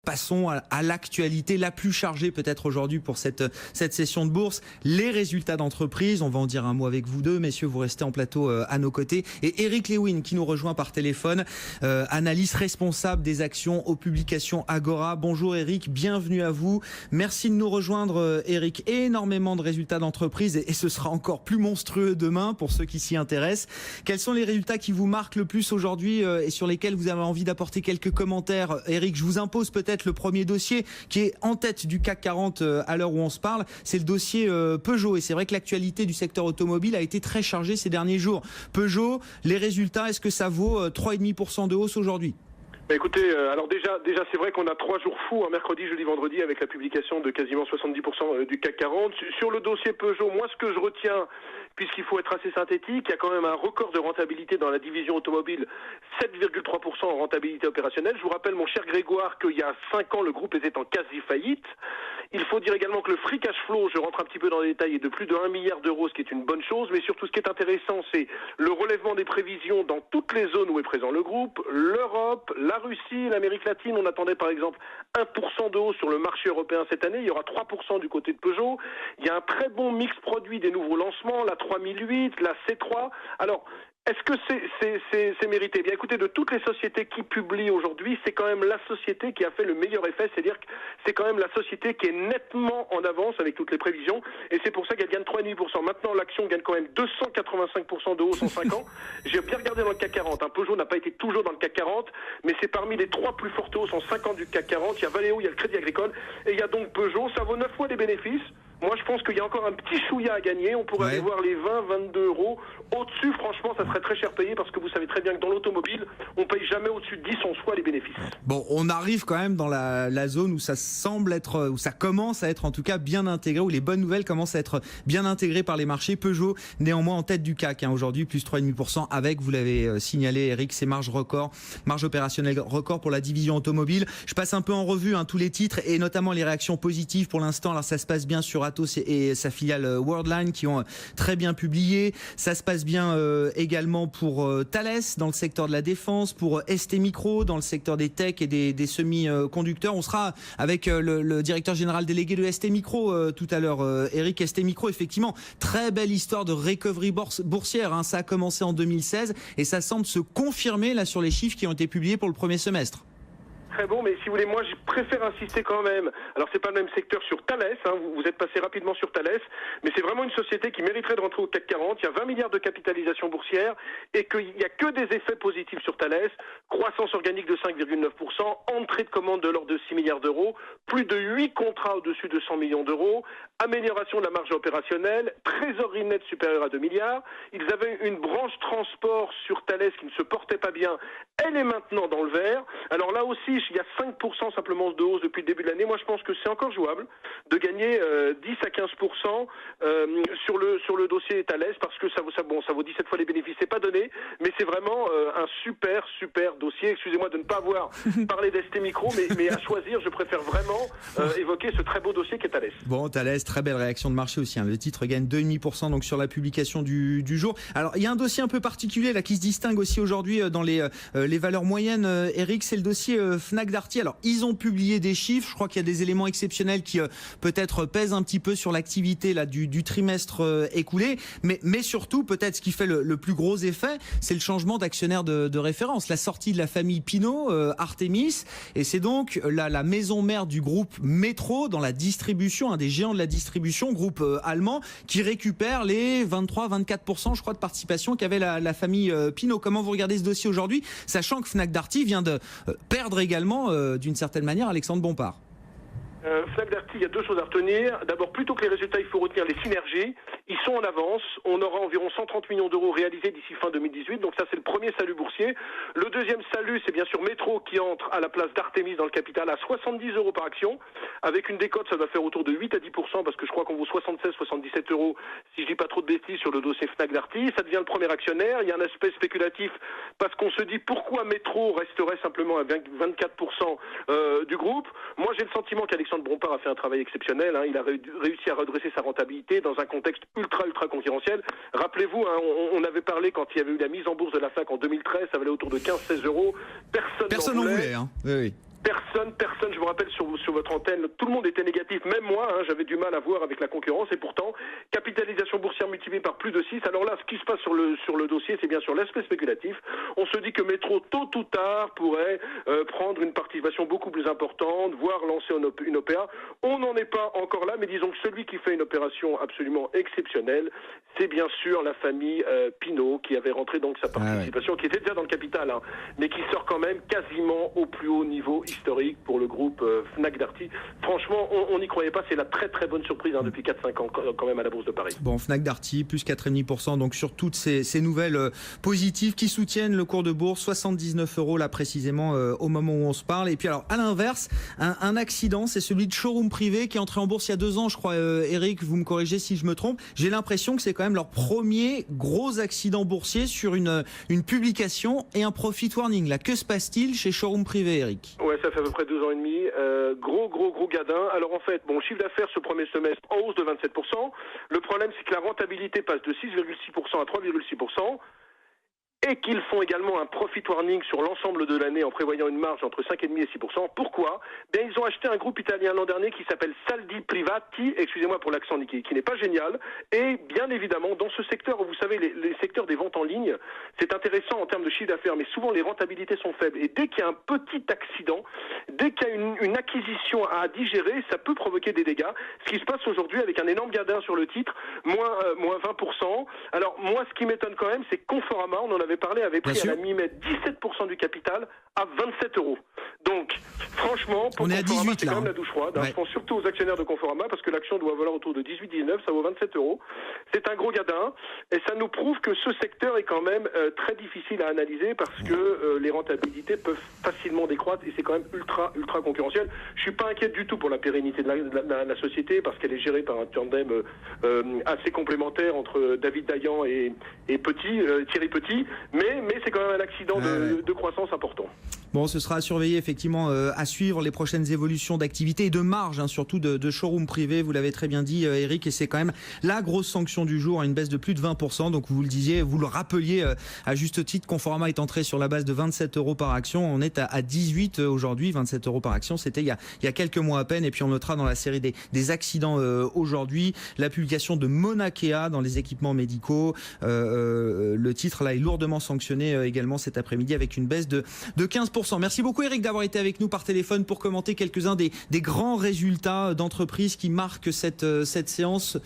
Passons à l'actualité la plus chargée peut-être aujourd'hui pour cette session de bourse. Les résultats d'entreprise. On va en dire un mot avec vous deux. Messieurs, vous restez en plateau à nos côtés. Et Eric Lewin qui nous rejoint par téléphone, analyste responsable des actions aux publications Agora. Bonjour Eric, bienvenue à vous. Merci de nous rejoindre Eric. Énormément de résultats d'entreprise et ce sera encore plus monstrueux demain pour ceux qui s'y intéressent. Quels sont les résultats qui vous marquent le plus aujourd'hui et sur lesquels vous avez envie d'apporter quelques commentaires? Eric, je vous impose peut-être le premier dossier qui est en tête du CAC 40 à l'heure où on se parle, c'est le dossier Peugeot. Et c'est vrai que l'actualité du secteur automobile a été très chargée ces derniers jours. Peugeot, les résultats, est-ce que ça vaut 3,5% de hausse aujourd'hui? Écoutez, alors déjà c'est vrai qu'on a 3 jours fous, un mercredi, jeudi, vendredi, avec la publication de quasiment 70% du CAC 40. Sur le dossier Peugeot, moi ce que je retiens, puisqu'il faut être assez synthétique, il y a quand même un record de rentabilité dans la division automobile, 7,3% en rentabilité opérationnelle. Je vous rappelle, mon cher Grégoire, qu'il y a 5 ans, le groupe était en quasi-faillite. Il faut dire également que le free cash flow, je rentre un petit peu dans les détails, est de plus de 1 milliard d'euros, ce qui est une bonne chose. Mais surtout, ce qui est intéressant, c'est le relèvement des prévisions dans toutes les zones où est présent le groupe, l'Europe, la Russie, l'Amérique latine. On attendait par exemple 1% de hausse sur le marché européen cette année. Il y aura 3% du côté de Peugeot. Il y a un très bon mix produit des nouveaux lancements, la 3008, la C3. Alors, est-ce que c'est mérité? Bien écoutez, de toutes les sociétés qui publient aujourd'hui, c'est quand même la société qui a fait le meilleur effet, c'est-à-dire que c'est quand même la société qui est nettement en avance avec toutes les prévisions, et c'est pour ça qu'elle gagne 3,5%. Maintenant, l'action gagne quand même 285% de hausse en 5 ans. J'ai bien regardé dans le CAC 40, Peugeot n'a pas été toujours dans le CAC 40, mais c'est parmi les 3 plus fortes hausses en 5 ans du CAC 40. Il y a Valeo, il y a le Crédit Agricole, et il y a donc Peugeot, ça vaut 9 fois les bénéfices. Moi, je pense qu'il y a encore un petit chouïa à gagner. On pourrait aller voir les 20, 22 euros. Au-dessus, franchement, ça serait très cher payé parce que vous savez très bien que dans l'automobile, on paye jamais au-dessus de 10 en soi les bénéfices. Bon, on arrive quand même dans la zone où ça semble être, où ça commence à être en tout cas bien intégré, où les bonnes nouvelles commencent à être bien intégrées par les marchés. Peugeot, néanmoins en tête du CAC aujourd'hui, plus 3,5% avec, vous l'avez signalé Eric, ses marges records, marge opérationnelle record pour la division automobile. Je passe un peu en revue tous les titres et notamment les réactions positives pour l'instant. Alors ça se passe bien sur Atos et sa filiale Worldline qui ont très bien publié. Ça se passe bien également pour Thales dans le secteur de la défense, pour STMicro dans le secteur des techs et des semi-conducteurs. On sera avec le directeur général délégué de STMicro tout à l'heure, Eric. STMicro, effectivement, très belle histoire de recovery boursière. Ça a commencé en 2016 et ça semble se confirmer là sur les chiffres qui ont été publiés pour le premier semestre. Très bon, mais si vous voulez, moi je préfère insister quand même. Alors c'est pas le même secteur sur Thales, vous êtes passé rapidement sur Thales, mais c'est vraiment une société qui mériterait de rentrer au CAC 40. Il y a 20 milliards de capitalisation boursière et qu'il n'y a que des effets positifs sur Thales. Croissance organique de 5,9%, entrée de commande de l'ordre de 6 milliards d'euros, plus de 8 contrats au-dessus de 100 millions d'euros, amélioration de la marge opérationnelle, trésorerie nette supérieure à 2 milliards. Ils avaient une branche transport sur Thales qui ne se portait pas bien. Elle est maintenant dans le vert. Alors là aussi, il y a 5% simplement de hausse depuis le début de l'année. Moi, je pense que c'est encore jouable de gagner 10 à 15% sur le dossier Thales parce que ça vaut 17 fois les bénéfices. C'est pas donné, mais c'est vraiment un super dossier. Excusez-moi de ne pas avoir parlé d'STMicro, mais à choisir, je préfère vraiment évoquer ce très beau dossier qu'est Thales. Bon, Thales, très belle réaction de marché aussi. Le titre gagne 2,5% donc sur la publication du jour. Alors, il y a un dossier un peu particulier là qui se distingue aussi aujourd'hui dans les valeurs moyennes. Eric, c'est le dossier Fnac Darty. Alors, ils ont publié des chiffres. Je crois qu'il y a des éléments exceptionnels qui peut-être pèsent un petit peu sur l'activité là du trimestre écoulé. Mais surtout, peut-être ce qui fait le plus gros effet, c'est le changement d'actionnaire de référence. La sortie de la famille Pinault, Artemis. Et c'est donc la maison mère du groupe Metro dans la distribution, un des géants de la distribution, groupe allemand, qui récupère les 23-24%, je crois, de participation qu'avait la famille Pinault. Comment vous regardez ce dossier aujourd'hui, sachant que Fnac Darty vient de perdre également, d'une certaine manière, Alexandre Bompard? Fnac Darty, il y a deux choses à retenir. D'abord, plutôt que les résultats, il faut retenir les synergies. Ils sont en avance. On aura environ 130 millions d'euros réalisés d'ici fin 2018. Donc ça, c'est le premier salut boursier. Le deuxième salut, c'est bien sûr Metro qui entre à la place d'Artemis dans le capital à 70 euros par action. Avec une décote, ça va faire autour de 8 à 10% parce que je crois qu'on vaut 76-77 euros, si je dis pas trop de bêtises, sur le dossier Fnac Darty. Ça devient le premier actionnaire. Il y a un aspect spéculatif parce qu'on se dit pourquoi Metro resterait simplement à 24% du groupe. Moi, j'ai le sentiment qu'Alexandre Bompard a fait un travail exceptionnel. Il a réussi à redresser sa rentabilité dans un contexte ultra concurrentiel. Rappelez-vous, on avait parlé quand il y avait eu la mise en bourse de la FNAC en 2013, ça valait autour de 15-16 euros. Personne n'en voulait. Oui. Personne, je vous rappelle sur votre antenne, tout le monde était négatif, même moi, j'avais du mal à voir avec la concurrence, et pourtant, capitalisation boursière multipliée par plus de 6. Alors là, ce qui se passe sur le dossier, c'est bien sûr l'aspect spéculatif. On se dit que Métro, tôt ou tard, pourrait prendre une participation beaucoup plus importante, voire lancer une OPA. On n'en est pas encore là, mais disons que celui qui fait une opération absolument exceptionnelle, c'est bien sûr la famille Pinault, qui avait rentré donc sa participation, qui était déjà dans le capital, mais qui sort quand même quasiment au plus haut niveau historique pour le groupe Fnac Darty. Franchement, on n'y croyait pas, c'est la très très bonne surprise depuis 4-5 ans quand même à la Bourse de Paris. Bon, Fnac Darty, plus 4,5%, donc sur toutes ces nouvelles positives qui soutiennent le cours de bourse, 79 € là précisément au moment où on se parle. Et puis alors, à l'inverse, un accident, c'est celui de Showroom Privé qui est entré en bourse il y a 2 ans, je crois, Eric, vous me corrigez si je me trompe. J'ai l'impression que c'est quand même leur premier gros accident boursier sur une publication et un profit warning. Là, que se passe-t-il chez Showroom Privé, Eric? Ouais, ça fait à peu près 2 ans et demi. Gros gadin. Alors en fait, chiffre d'affaires ce premier semestre en hausse de 27%. Le problème, c'est que la rentabilité passe de 6,6% à 3,6%. Et qu'ils font également un profit warning sur l'ensemble de l'année en prévoyant une marge entre 5,5% et 6%. Pourquoi ? Bien, ils ont acheté un groupe italien l'an dernier qui s'appelle Saldi Privati, excusez-moi pour l'accent qui n'est pas génial. Et bien évidemment, dans ce secteur, vous savez, les secteurs des ventes en ligne, c'est intéressant en termes de chiffre d'affaires, mais souvent les rentabilités sont faibles. Et dès qu'il y a un petit accident, dès qu'il y a une acquisition à digérer, ça peut provoquer des dégâts. Ce qui se passe aujourd'hui avec un énorme gadin sur le titre, moins 20%. Alors moi, ce qui m'étonne quand même, c'est Conforama, on en avait parlé, avait pris à la mi-mai 17% du capital à 27 €. Donc, franchement, pour Conforama, c'est quand même la douche froide. Je pense surtout aux actionnaires de Conforama, parce que l'action doit valoir autour de 18-19, ça vaut 27 €. C'est un gros gadin, et ça nous prouve que ce secteur est quand même très difficile à analyser, parce que les rentabilités peuvent facilement décroître, et c'est quand même ultra concurrentiel. Je suis pas inquiet du tout pour la pérennité de la société, parce qu'elle est gérée par un tandem assez complémentaire entre David Dayan et Thierry Petit, mais c'est quand même un accident de croissance important. Bon, ce sera à surveiller effectivement, à suivre les prochaines évolutions d'activité et de marge, surtout de Showroom Privé, vous l'avez très bien dit, Eric, et c'est quand même la grosse sanction du jour, une baisse de plus de 20%, donc vous le disiez, vous le rappeliez à juste titre, Conforama est entré sur la base de 27 € par action, on est à 18 aujourd'hui, 27 € par action, c'était il y a quelques mois à peine, et puis on notera dans la série des accidents aujourd'hui, la publication de Monakea dans les équipements médicaux, le titre là est lourdement sanctionné également cet après-midi avec une baisse de 15%. Merci beaucoup Eric d'avoir été avec nous par téléphone pour commenter quelques-uns des grands résultats d'entreprises qui marquent cette séance.